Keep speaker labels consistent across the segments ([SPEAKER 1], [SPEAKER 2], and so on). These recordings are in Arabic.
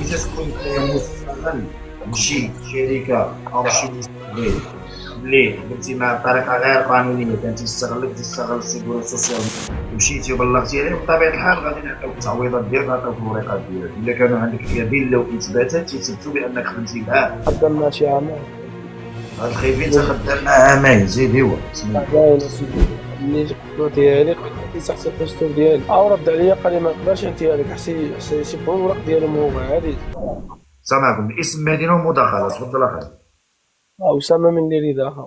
[SPEAKER 1] ملي تكون مستقل بشي شركه او شي مستقل اللي خدمتي مع بطريقه غير قانونيه، كان تيستغل السيكوريتي السوسيال ومشيتي وبلغتي عليه، بطبيعه الحال غادي نعطيوك التعويضات ديالك، غنعطيوك الوريقات ديالك الا كانوا عندك ادله واثباتات تيثبتوا بانك خدمتي معاه.
[SPEAKER 2] خدام شي عامين.
[SPEAKER 1] هاد الخايفين تا خدام معاه عامين، زيد هو سميتو.
[SPEAKER 2] باين اسيدي ملي قلتو ديالي قلت تحت الفستور ديالي رد عليا قال لي ما نقدرش انتي هذيك حسي يسيبوا الورق ديالهم هو عادي.
[SPEAKER 1] سامعكم باسم مدينه ومداخله، تفضل اخي.
[SPEAKER 2] أسامة من اللي داخل.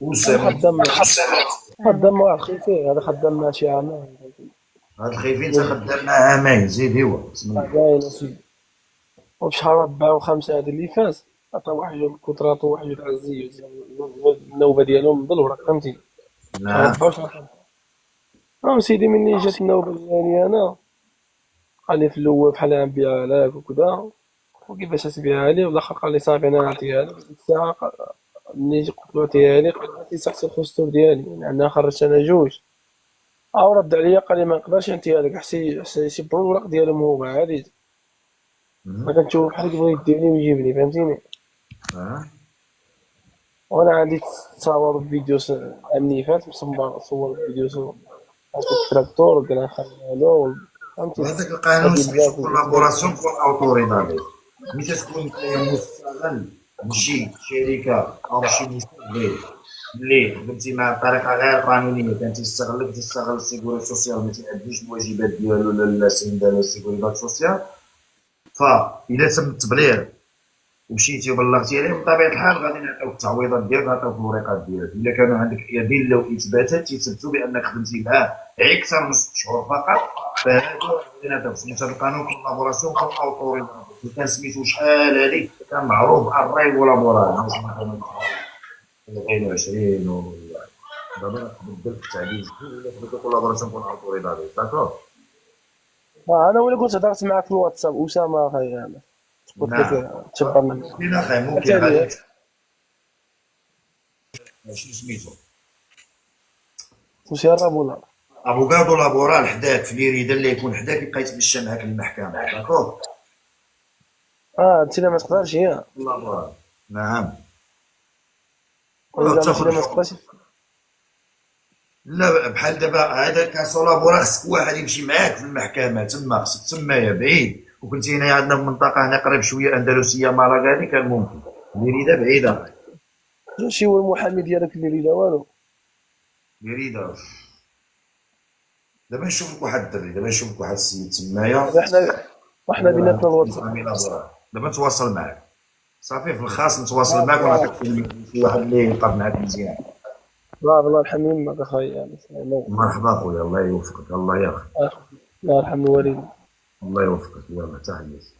[SPEAKER 1] وسام
[SPEAKER 2] خدام مع الخيفي، هذا خدام مع شي عامين.
[SPEAKER 1] هاد الخايفين تا خدام معاه عامين، زيد هو سميتو.
[SPEAKER 2] باين اسيدي. وفي شهر 4 و5 هذا اللي فات عطا واحد جوج كونطراطو واحد جوج عزيز النوبه ديالهم بالورق فهمتي.
[SPEAKER 1] نعم.
[SPEAKER 2] سيدي مني جات النوبه ديالي انا قال لي في الاول بحال نبيعها لك وكذا، وكيفاش تبيعها لي، والاخر قال لي صافي انا نعطيها لك. ديك الساعه ملي قلت له عطيها لي قال لي تحت الفستور ديالي، يعني انا خرجت انا جوج. رد عليا قال لي ما نقدرش انتي هذاك حسي يسيبوا الورق ديالهم هو عادي. ما كنشوف بحال يبغي يديني ويجيبني فهمتيني. وانا عندي تصاور فيديو امني فات صور فيديو التراكتور وكان خليها له فهمتي.
[SPEAKER 1] وهذاك القانون سميتو كولابوراسيون كون اوتوريتي. ملي تكون مستقل بشي شركه او شي مستقل اللي خدمتي معاه بطريقه غير قانونيه، كان تيستغل السيكوريتي السوسيال، ما تيأديش الواجبات ديالو لا السيكوريتي السوسيال، فإلا تم التبليغ ومشيتي وبلغتي عليه، بطبيعه الحال غادي نعطيوك التعويضات ديالك، غنعطيوك الوريقات ديالك الا كانوا عندك ادله واثباتات تيثبتوا بانك خدمتي معاه اكثر من 6 شهور فقط، فهادو غادي نعطيوك. سميتو هذا القانون كولابوراسيون كون اوتوريتي، كان سميتو شحال هادي كان معروف الراي كولابوراسيون الناس ما كانوا 2020 دابا بدل في التعديل ولا سميتو كولابوراسيون كون اوتوريتي. داكور.
[SPEAKER 2] انا ولا كنت هضرت معاك في الواتساب اسامه اخي، انا قلت لك تشبر مني.
[SPEAKER 1] ممكن اخي ممكن غادي شنو سميتو
[SPEAKER 2] واش يهرب ولا
[SPEAKER 1] افوكادو لابورال حداك في ليريدا اللي يكون حداك يبقى يتمشى معاك للمحكمه. داكور.
[SPEAKER 2] انت ما تقدرش هي
[SPEAKER 1] لابورال. نعم.
[SPEAKER 2] ولا انت ما تقدرش.
[SPEAKER 1] لا بحال دابا هذا كاس لابورال خصك واحد يمشي معاك في المحكمه تما، خصك تمايا بعيد، وكنتي هنايا عندنا في المنطقه هنا قريب شويه اندلسيه مالاغاني كان ممكن. ليريدا بعيده.
[SPEAKER 2] شي هو المحامي ديالك اللي لا والو.
[SPEAKER 1] ليريدا دابا نشوف لك واحد الدري، دابا نشوف لك واحد السيد تمايا،
[SPEAKER 2] وحنا بيناتنا الواتساب.
[SPEAKER 1] دابا نتواصل معاك صافي في الخاص، نتواصل معاك ونعطيك شي واحد اللي يوقف معاك مزيان.
[SPEAKER 2] الله يرحم يمك اخويا.
[SPEAKER 1] مرحبا خويا، الله يوفقك. الله ياخذ.
[SPEAKER 2] الله يرحم الوالدين.
[SPEAKER 1] الله يوفقك. يلا تحياتي.